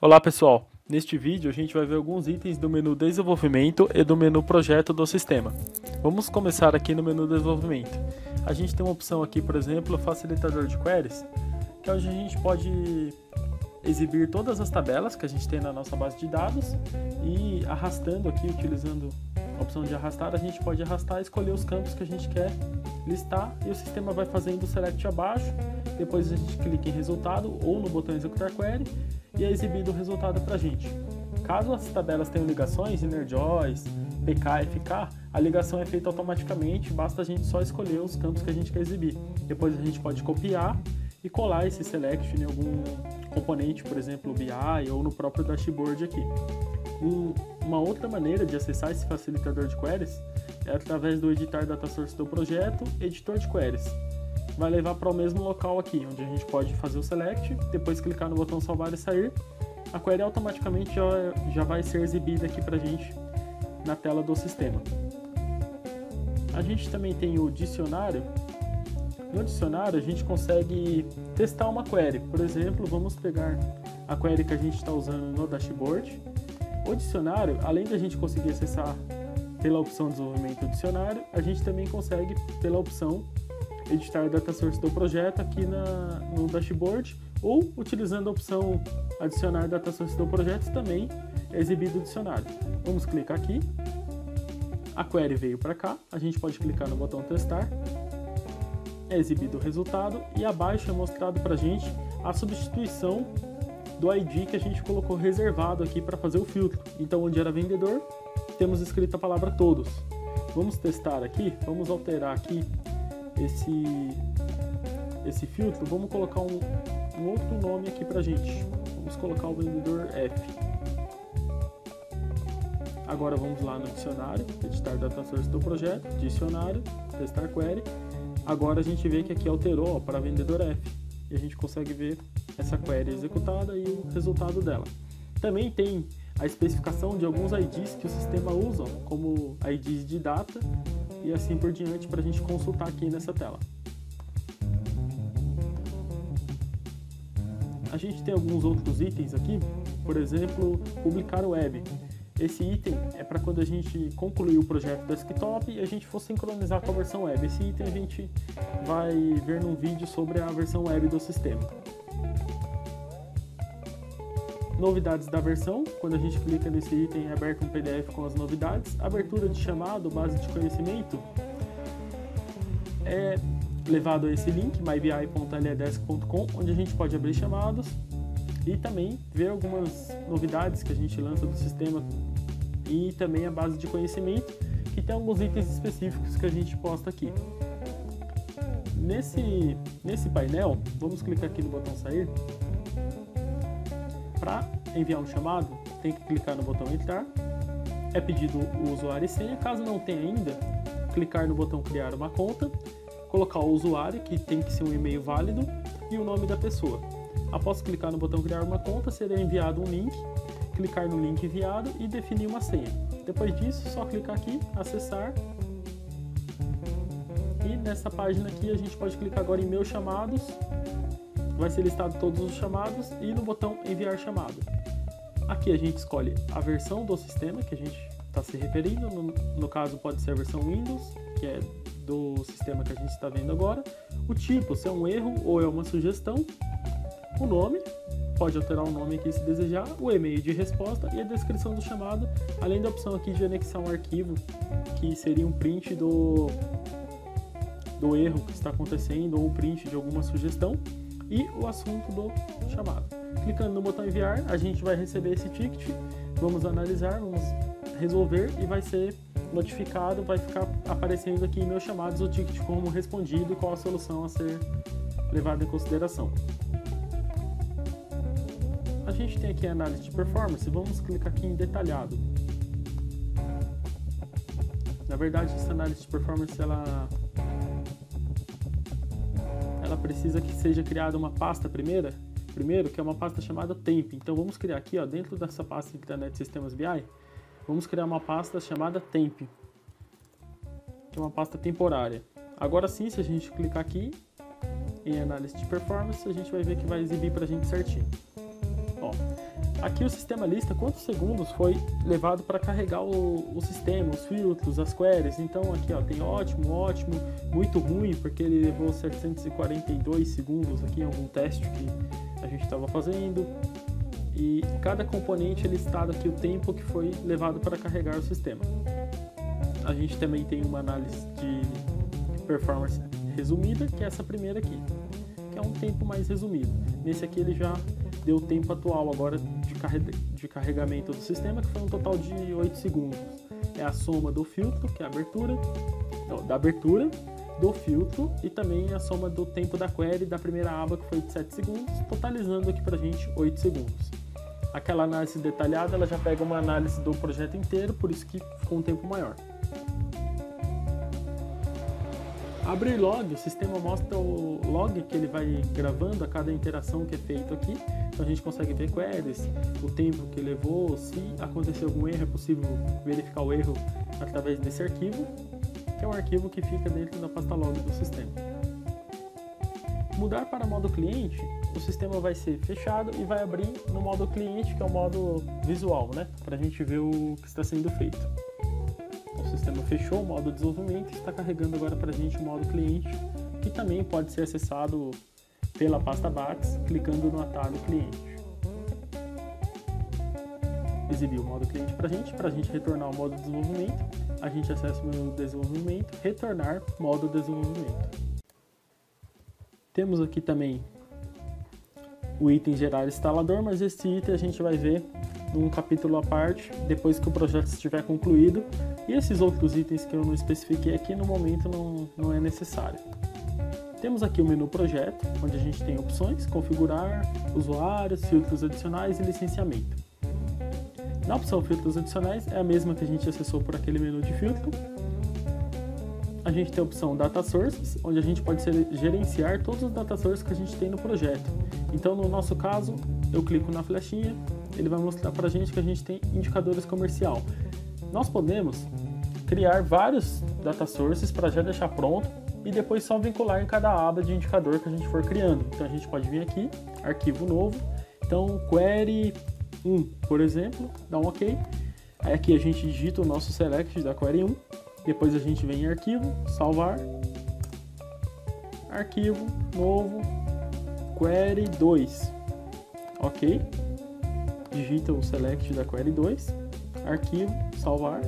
Olá pessoal, neste vídeo a gente vai ver alguns itens do menu Desenvolvimento e do menu Projeto do sistema. Vamos começar aqui no menu Desenvolvimento. A gente tem uma opção aqui, por exemplo, Facilitador de Queries, que é onde a gente pode exibir todas as tabelas que a gente tem na nossa base de dados e arrastando aqui, utilizando a opção de arrastar, a gente pode arrastar e escolher os campos que a gente quer listar e o sistema vai fazendo o select abaixo, depois a gente clica em resultado ou no botão executar query e é exibido o resultado para a gente. Caso as tabelas tenham ligações, inner joins, PK, FK, a ligação é feita automaticamente, basta a gente só escolher os campos que a gente quer exibir. Depois a gente pode copiar e colar esse select em algum componente, por exemplo, o BI ou no próprio dashboard aqui. Uma outra maneira de acessar esse facilitador de queries é através do editar data source do projeto, editor de queries. Vai levar para o mesmo local aqui, onde a gente pode fazer o select, depois clicar no botão salvar e sair. A query automaticamente já vai ser exibida aqui para a gente na tela do sistema. A gente também tem o dicionário. No dicionário a gente consegue testar uma query. Por exemplo, vamos pegar a query que a gente está usando no dashboard. O dicionário, além de a gente conseguir acessar pela opção desenvolvimento do dicionário, a gente também consegue pela opção editar data source do projeto aqui no dashboard, ou utilizando a opção adicionar data source do projeto também é exibido o dicionário. Vamos clicar aqui, a query veio para cá, a gente pode clicar no botão testar, é exibido o resultado e abaixo é mostrado para a gente a substituição do ID que a gente colocou reservado aqui para fazer o filtro. Então, onde era vendedor, temos escrito a palavra todos. Vamos testar aqui, vamos alterar aqui esse filtro, vamos colocar um outro nome aqui pra gente. Vamos colocar o vendedor F. Agora vamos lá no dicionário, editar data source do projeto, dicionário, testar query. Agora a gente vê que aqui alterou para vendedor F e a gente consegue ver essa query executada e o resultado dela. Também tem a especificação de alguns IDs que o sistema usa, como IDs de data e assim por diante, para a gente consultar aqui nessa tela. A gente tem alguns outros itens aqui, por exemplo, publicar web. Esse item é para quando a gente concluir o projeto desktop e a gente for sincronizar com a versão web. Esse item a gente vai ver num vídeo sobre a versão web do sistema. Novidades da versão, quando a gente clica nesse item é aberto um PDF com as novidades. Abertura de chamado, base de conhecimento, é levado a esse link, mybi.ledesk.com, onde a gente pode abrir chamados e também ver algumas novidades que a gente lança do sistema e também a base de conhecimento, que tem alguns itens específicos que a gente posta aqui. Nesse painel, vamos clicar aqui no botão sair. Para enviar um chamado, tem que clicar no botão entrar, é pedido o usuário e senha, caso não tenha ainda, clicar no botão criar uma conta, colocar o usuário, que tem que ser um e-mail válido, e o nome da pessoa. Após clicar no botão criar uma conta, será enviado um link, clicar no link enviado e definir uma senha. Depois disso, só clicar aqui, acessar, e nessa página aqui a gente pode clicar agora em meus chamados, vai ser listado todos os chamados e no botão enviar chamado. Aqui a gente escolhe a versão do sistema que a gente está se referindo, no caso pode ser a versão Windows, que é do sistema que a gente está vendo agora, o tipo, se é um erro ou é uma sugestão, o nome, pode alterar o nome aqui se desejar, o e-mail de resposta e a descrição do chamado, além da opção aqui de anexar um arquivo, que seria um print do erro que está acontecendo ou um print de alguma sugestão, e o assunto do chamado. Clicando no botão enviar, a gente vai receber esse ticket, vamos analisar, vamos resolver e vai ser notificado, vai ficar aparecendo aqui em meus chamados o ticket como respondido e qual a solução a ser levada em consideração. A gente tem aqui a análise de performance, vamos clicar aqui em detalhado. Na verdade, essa análise de performance ela precisa que seja criada uma pasta primeiro, que é uma pasta chamada temp. Então vamos criar aqui, ó, dentro dessa pasta Intranet Sistemas BI, vamos criar uma pasta chamada temp, que é uma pasta temporária. Agora sim, se a gente clicar aqui em análise de performance, a gente vai ver que vai exibir para a gente certinho. Ó, Aqui o sistema lista quantos segundos foi levado para carregar o sistema, os filtros, as queries. Então aqui ó, tem ótimo, ótimo, muito ruim, porque ele levou 742 segundos aqui em algum teste que a gente estava fazendo. E cada componente é listado aqui o tempo que foi levado para carregar o sistema. A gente também tem uma análise de performance resumida, que é essa primeira aqui, que é um tempo mais resumido. Nesse aqui ele já deu o tempo atual agora de carregamento do sistema, que foi um total de 8 segundos. É a soma do filtro, que é a abertura, da abertura, do filtro e também a soma do tempo da query da primeira aba, que foi de 7 segundos, totalizando aqui pra gente 8 segundos. Aquela análise detalhada, ela já pega uma análise do projeto inteiro, por isso que ficou um tempo maior. Abrir log, o sistema mostra o log que ele vai gravando a cada interação que é feita aqui. Então a gente consegue ver queries, o tempo que levou, se acontecer algum erro, é possível verificar o erro através desse arquivo, que é um arquivo que fica dentro da pasta log do sistema. Mudar para modo cliente, o sistema vai ser fechado e vai abrir no modo cliente, que é o modo visual, né? Para a gente ver o que está sendo feito. O sistema fechou o modo desenvolvimento e está carregando agora para a gente o modo cliente, que também pode ser acessado pela pasta BAX, clicando no atalho cliente. Exibiu o modo cliente para a gente retornar o modo desenvolvimento, a gente acessa o menu desenvolvimento, retornar modo desenvolvimento. Temos aqui também o item gerar instalador, mas esse item a gente vai ver num capítulo à parte, depois que o projeto estiver concluído, e esses outros itens que eu não especifiquei aqui no momento não é necessário. Temos aqui o menu projeto, onde a gente tem opções, configurar, usuários, filtros adicionais e licenciamento. Na opção filtros adicionais é a mesma que a gente acessou por aquele menu de filtro. A gente tem a opção Data Sources, onde a gente pode gerenciar todos os data sources que a gente tem no projeto. Então, no nosso caso, eu clico na flechinha, ele vai mostrar para a gente que a gente tem indicadores comercial. Nós podemos criar vários data sources para já deixar pronto e depois só vincular em cada aba de indicador que a gente for criando. Então, a gente pode vir aqui, arquivo novo, então query 1, por exemplo, dá um OK. Aí aqui a gente digita o nosso select da query 1. Depois a gente vem em arquivo, salvar, arquivo, novo, query 2, ok, digita o select da query 2, arquivo, salvar,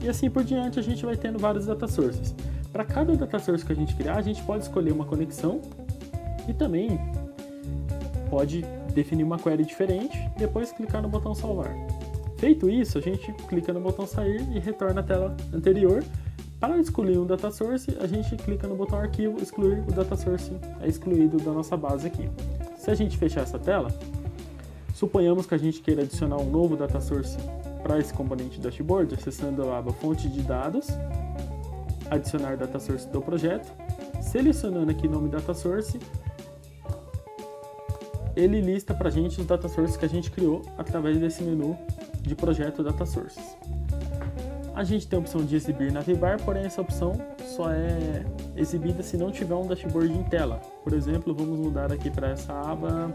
e assim por diante a gente vai tendo vários data sources. Para cada data source que a gente criar, a gente pode escolher uma conexão e também pode definir uma query diferente, depois clicar no botão salvar. Feito isso, a gente clica no botão sair e retorna a tela anterior. Para excluir um data source, a gente clica no botão arquivo, excluir o data source é excluído da nossa base aqui. Se a gente fechar essa tela, suponhamos que a gente queira adicionar um novo data source para esse componente dashboard, acessando a aba fonte de dados, adicionar data source do projeto, selecionando aqui o nome data source, ele lista para a gente os data sources que a gente criou através desse menu de projeto Data Sources. A gente tem a opção de exibir na Vibar, porém essa opção só é exibida se não tiver um dashboard em tela. Por exemplo, vamos mudar aqui para essa aba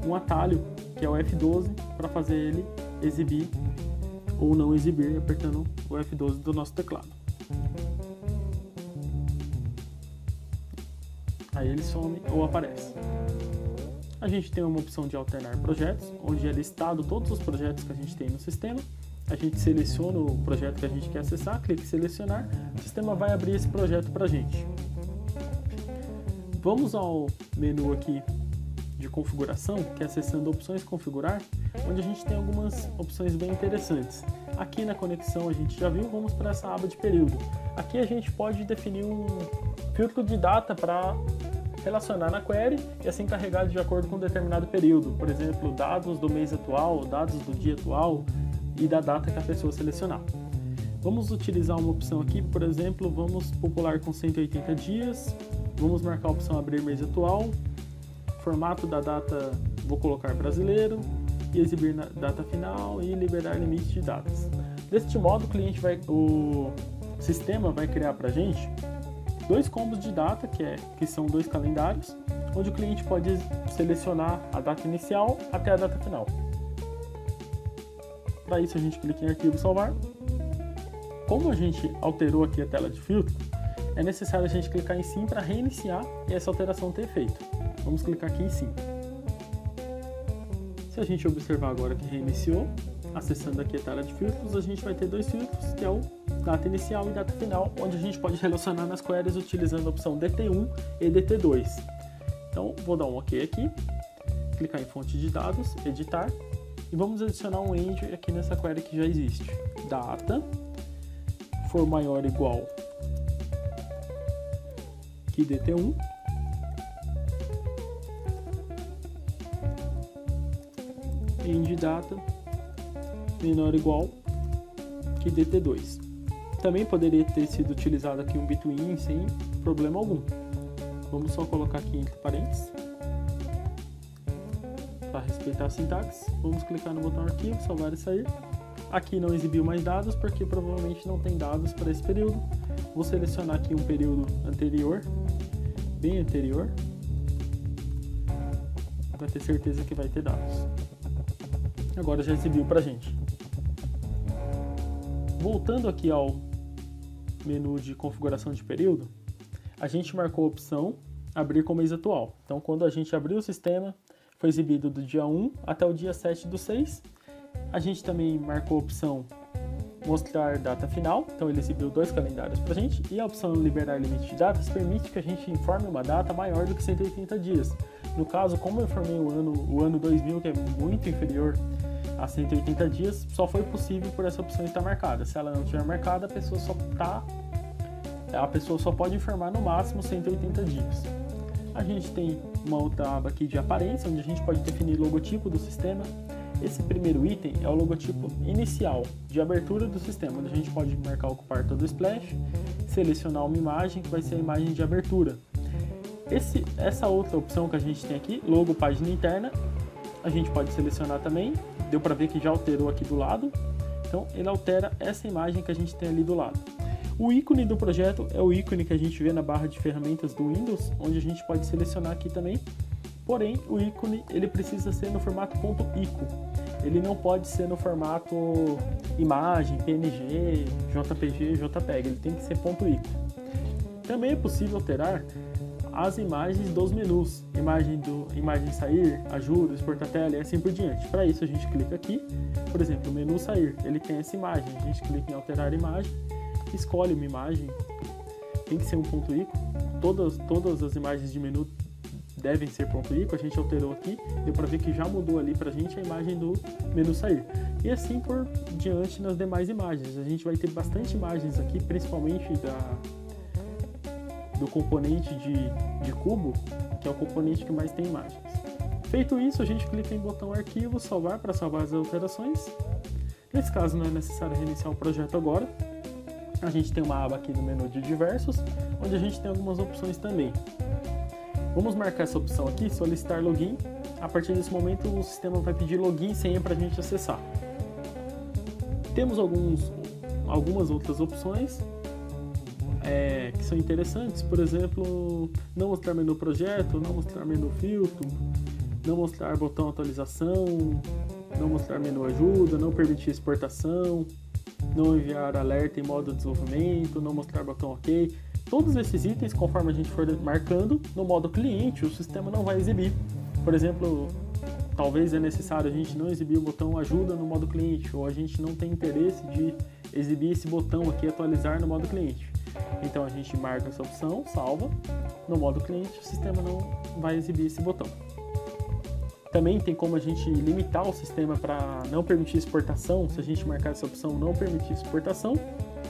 um atalho, que é o F12, para fazer ele exibir ou não exibir, apertando o F12 do nosso teclado. Aí ele some ou aparece. A gente tem uma opção de alternar projetos, onde é listado todos os projetos que a gente tem no sistema. A gente seleciona o projeto que a gente quer acessar, clica em selecionar, o sistema vai abrir esse projeto para a gente. Vamos ao menu aqui de configuração, que é acessando opções configurar, onde a gente tem algumas opções bem interessantes. Aqui na conexão a gente já viu, vamos para essa aba de período. Aqui a gente pode definir um filtro de data para relacionar na query e assim carregar de acordo com um determinado período. Por exemplo, dados do mês atual, dados do dia atual e da data que a pessoa selecionar. Vamos utilizar uma opção aqui, por exemplo, vamos popular com 180 dias, vamos marcar a opção abrir mês atual, formato da data vou colocar brasileiro e exibir na data final e liberar limite de datas. Deste modo, o sistema vai criar para a gente dois combos de data, que são dois calendários, onde o cliente pode selecionar a data inicial até a data final. Para isso a gente clica em arquivo salvar. Como a gente alterou aqui a tela de filtro, é necessário a gente clicar em sim para reiniciar e essa alteração ter efeito. Vamos clicar aqui em sim. Se a gente observar agora que reiniciou, acessando aqui a tela de filtros, a gente vai ter dois filtros, que é o data inicial e data final, onde a gente pode relacionar nas queries utilizando a opção DT1 e DT2. Então, vou dar um OK aqui, clicar em fonte de dados, editar, e vamos adicionar um end aqui nessa query que já existe. Data, for maior ou igual que DT1, end data menor ou igual que DT2. Também poderia ter sido utilizado aqui um between sem problema algum. Vamos só colocar aqui entre parênteses para respeitar a sintaxe. Vamos clicar no botão arquivo, salvar e sair. Aqui não exibiu mais dados porque provavelmente não tem dados para esse período. Vou selecionar aqui um período anterior, bem anterior, para ter certeza que vai ter dados. Agora já exibiu para a gente. Voltando aqui ao menu de configuração de período, a gente marcou a opção abrir com mês atual. Então, quando a gente abriu o sistema, foi exibido do dia 1 até o dia 7/6. A gente também marcou a opção mostrar data final, então ele exibiu 2 calendários para a gente, e a opção liberar limite de datas permite que a gente informe uma data maior do que 180 dias. No caso, como eu informei o ano 2000, que é muito inferior a 180 dias, só foi possível por essa opção estar marcada. Se ela não tiver marcada, a pessoa só pode informar no máximo 180 dias. A gente tem uma outra aba aqui de aparência, onde a gente pode definir o logotipo do sistema. Esse primeiro item é o logotipo inicial de abertura do sistema, onde a gente pode marcar ocupar todo o splash, selecionar uma imagem que vai ser a imagem de abertura. Essa outra opção que a gente tem aqui, logo página interna, a gente pode selecionar também. Deu para ver que já alterou aqui do lado. Então ele altera essa imagem que a gente tem ali do lado. O ícone do projeto é o ícone que a gente vê na barra de ferramentas do Windows, onde a gente pode selecionar aqui também. Porém, o ícone ele precisa ser no formato .ico. Ele não pode ser no formato imagem, PNG, JPG, JPEG. Ele tem que ser .ico. Também é possível alterar as imagens dos menus, imagem sair, ajuda, exportar tela e assim por diante. Para isso a gente clica aqui, por exemplo, o menu sair, ele tem essa imagem, a gente clica em alterar imagem, escolhe uma imagem, tem que ser um .ico, todas as imagens de menu devem ser .ico, a gente alterou aqui, deu para ver que já mudou ali para a gente a imagem do menu sair. E assim por diante nas demais imagens, a gente vai ter bastante imagens aqui, principalmente do componente de cubo, que é o componente que mais tem imagens. Feito isso, a gente clica em botão arquivo, salvar para salvar as alterações. Nesse caso não é necessário reiniciar o projeto agora. A gente tem uma aba aqui no menu de diversos, onde a gente tem algumas opções também. Vamos marcar essa opção aqui, solicitar login. A partir desse momento o sistema vai pedir login e senha para a gente acessar. Temos algumas outras opções que são interessantes, por exemplo, não mostrar menu projeto, não mostrar menu filtro, não mostrar botão atualização, não mostrar menu ajuda, não permitir exportação, não enviar alerta em modo desenvolvimento, não mostrar botão OK. Todos esses itens, conforme a gente for marcando, no modo cliente, o sistema não vai exibir. Por exemplo, talvez é necessário a gente não exibir o botão ajuda no modo cliente, ou a gente não tem interesse de exibir esse botão aqui, atualizar no modo cliente. Então a gente marca essa opção, salva, no modo cliente o sistema não vai exibir esse botão. Também tem como a gente limitar o sistema para não permitir exportação. Se a gente marcar essa opção não permitir exportação,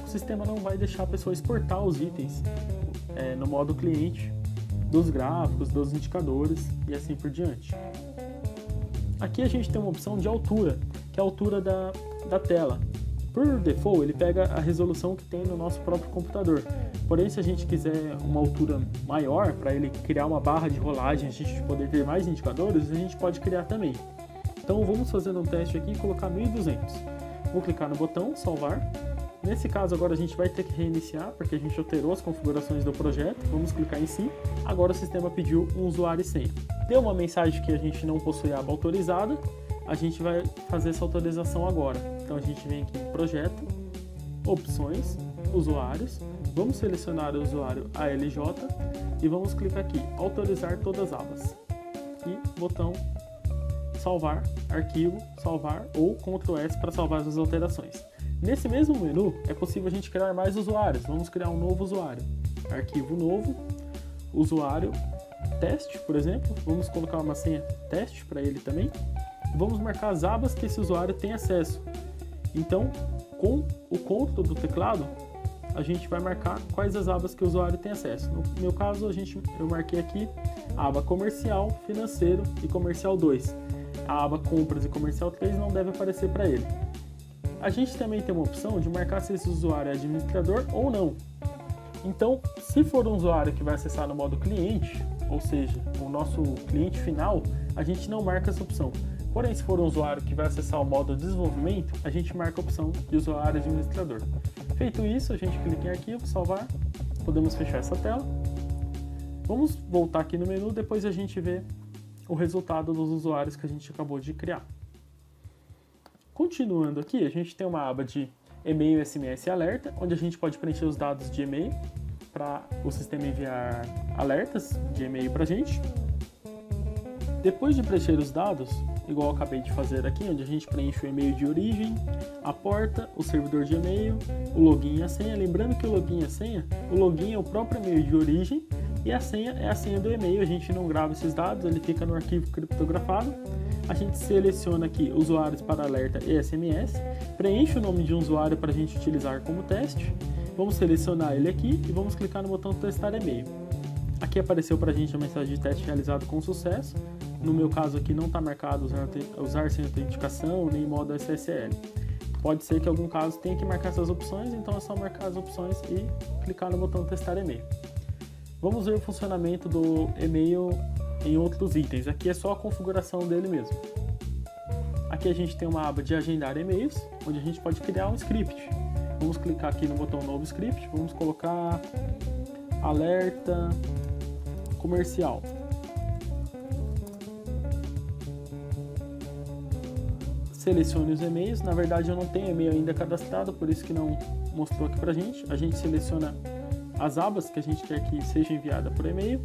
o sistema não vai deixar a pessoa exportar os itens no modo cliente dos gráficos, dos indicadores e assim por diante. Aqui a gente tem uma opção de altura, que é a altura da tela. Por default, ele pega a resolução que tem no nosso próprio computador. Porém, se a gente quiser uma altura maior, para ele criar uma barra de rolagem, a gente poder ter mais indicadores, a gente pode criar também. Então, vamos fazer um teste aqui e colocar 1200. Vou clicar no botão, salvar. Nesse caso agora a gente vai ter que reiniciar, porque a gente alterou as configurações do projeto. Vamos clicar em sim. Agora o sistema pediu um usuário e senha. Deu uma mensagem que a gente não possui aba autorizada. A gente vai fazer essa autorização agora. Então a gente vem aqui em projeto, opções, usuários. Vamos selecionar o usuário ALJ e vamos clicar aqui, autorizar todas as abas. E botão salvar, arquivo, salvar ou Ctrl S para salvar as alterações. Nesse mesmo menu, é possível a gente criar mais usuários. Vamos criar um novo usuário. Arquivo novo, usuário, teste, por exemplo. Vamos colocar uma senha teste para ele também. Vamos marcar as abas que esse usuário tem acesso. Então, com o Ctrl do teclado, a gente vai marcar quais as abas que o usuário tem acesso. No meu caso, eu marquei aqui a aba comercial, financeiro e comercial 2. A aba compras e comercial 3 não deve aparecer para ele. A gente também tem uma opção de marcar se esse usuário é administrador ou não. Então, se for um usuário que vai acessar no modo cliente, ou seja, o nosso cliente final, a gente não marca essa opção. Porém, se for um usuário que vai acessar o modo desenvolvimento, a gente marca a opção de usuário administrador. Feito isso, a gente clica em arquivo, salvar, podemos fechar essa tela. Vamos voltar aqui no menu, depois a gente vê o resultado dos usuários que a gente acabou de criar. Continuando aqui, a gente tem uma aba de e-mail, SMS e alerta, onde a gente pode preencher os dados de e-mail para o sistema enviar alertas de e-mail para a gente. Depois de preencher os dados, igual eu acabei de fazer aqui, onde a gente preenche o e-mail de origem, a porta, o servidor de e-mail, o login e a senha. Lembrando que o login e a senha, o login é o próprio e-mail de origem e a senha é a senha do e-mail. A gente não grava esses dados, ele fica no arquivo criptografado. A gente seleciona aqui usuários para alerta e SMS, preenche o nome de um usuário para a gente utilizar como teste. Vamos selecionar ele aqui e vamos clicar no botão testar e-mail. Aqui apareceu para a gente a mensagem de teste realizado com sucesso. No meu caso aqui não está marcado usar sem autenticação nem modo SSL. Pode ser que em algum caso tenha que marcar essas opções, então é só marcar as opções e clicar no botão testar e-mail. Vamos ver o funcionamento do e-mail em outros itens. Aqui é só a configuração dele mesmo. Aqui a gente tem uma aba de agendar e-mails, onde a gente pode criar um script. Vamos clicar aqui no botão novo script, vamos colocar alerta comercial. Selecione os e-mails. Na verdade eu não tenho e-mail ainda cadastrado, por isso que não mostrou aqui pra gente. A gente seleciona as abas que a gente quer que seja enviada por e-mail.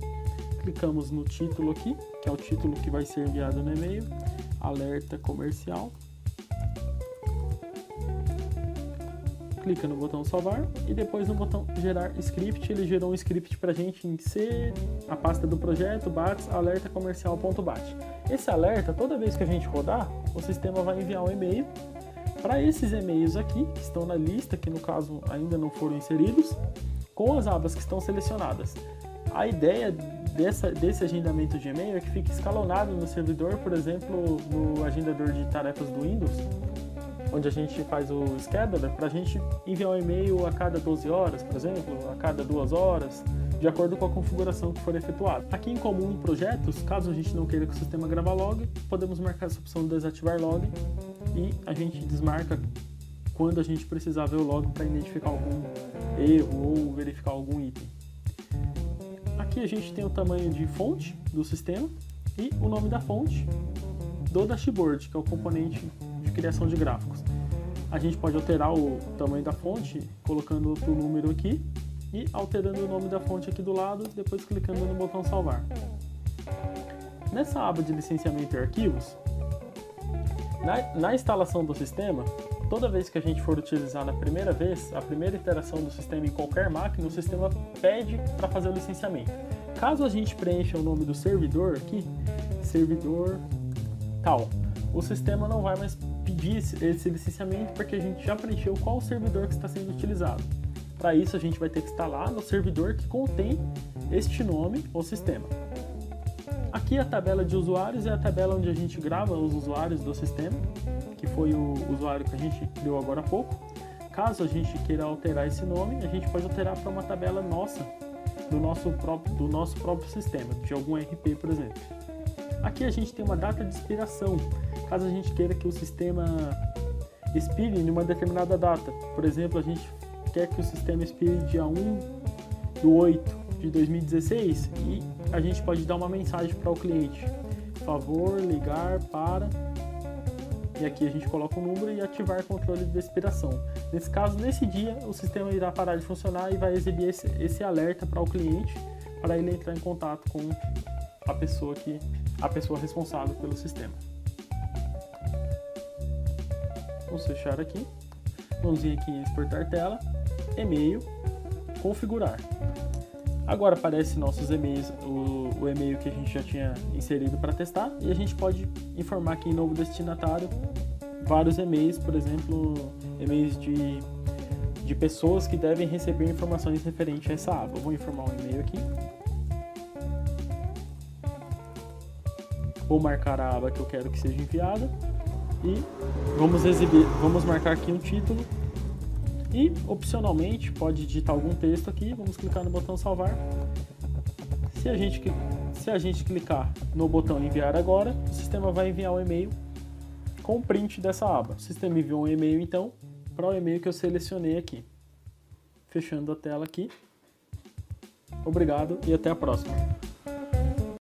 Clicamos no título aqui, que é o título que vai ser enviado no e-mail, alerta comercial. Clica no botão salvar e depois no botão gerar script. Ele gerou um script pra gente em C, a pasta do projeto, bats, alerta comercial.bat. Esse alerta, toda vez que a gente rodar, o sistema vai enviar um e-mail para esses e-mails aqui, que estão na lista, que no caso ainda não foram inseridos, com as abas que estão selecionadas. A ideia desse agendamento de e-mail é que fique escalonado no servidor, por exemplo, no agendador de tarefas do Windows, onde a gente faz o scheduler, para a gente enviar um e-mail a cada 12 horas, por exemplo, a cada 2 horas, de acordo com a configuração que for efetuada. Aqui em comum projetos, caso a gente não queira que o sistema grava log, podemos marcar essa opção de desativar log e a gente desmarca quando a gente precisar ver o log para identificar algum erro ou verificar algum item. Aqui a gente tem o tamanho de fonte do sistema e o nome da fonte do dashboard, que é o componente de criação de gráficos. A gente pode alterar o tamanho da fonte colocando outro número aqui e alterando o nome da fonte aqui do lado, depois clicando no botão salvar. Nessa aba de licenciamento e arquivos, na instalação do sistema, toda vez que a gente for utilizar na primeira vez, a primeira iteração do sistema em qualquer máquina, o sistema pede para fazer o licenciamento. Caso a gente preencha o nome do servidor aqui, servidor tal, o sistema não vai mais pedir esse licenciamento porque a gente já preencheu qual o servidor que está sendo utilizado. Para isso a gente vai ter que instalar no servidor que contém este nome ou sistema. Aqui a tabela de usuários é a tabela onde a gente grava os usuários do sistema, que foi o usuário que a gente criou agora há pouco. Caso a gente queira alterar esse nome, a gente pode alterar para uma tabela nossa, do nosso próprio sistema, de algum RP, por exemplo. Aqui a gente tem uma data de expiração, caso a gente queira que o sistema expire em uma determinada data. Por exemplo, a gente quer que o sistema expire dia 1/8/2016 e a gente pode dar uma mensagem para o cliente: favor ligar para... E aqui a gente coloca o número e ativar controle de expiração. Nesse caso, nesse dia, o sistema irá parar de funcionar e vai exibir esse alerta para o cliente, para ele entrar em contato com a pessoa responsável pelo sistema. Vamos fechar aqui. Vamos vir aqui em exportar tela, e-mail, configurar. Agora aparece nossos e-mails, o e-mail que a gente já tinha inserido para testar, e a gente pode informar aqui em novo destinatário vários e-mails, por exemplo, e-mails de pessoas que devem receber informações referentes a essa aba. Eu vou informar um e-mail aqui. Vou marcar a aba que eu quero que seja enviada e vamos marcar aqui um título. E, opcionalmente, pode digitar algum texto aqui. Vamos clicar no botão salvar. Se a gente clicar no botão enviar agora, o sistema vai enviar um e-mail com o print dessa aba. O sistema enviou um e-mail, então, para o e-mail que eu selecionei aqui. Fechando a tela aqui. Obrigado e até a próxima.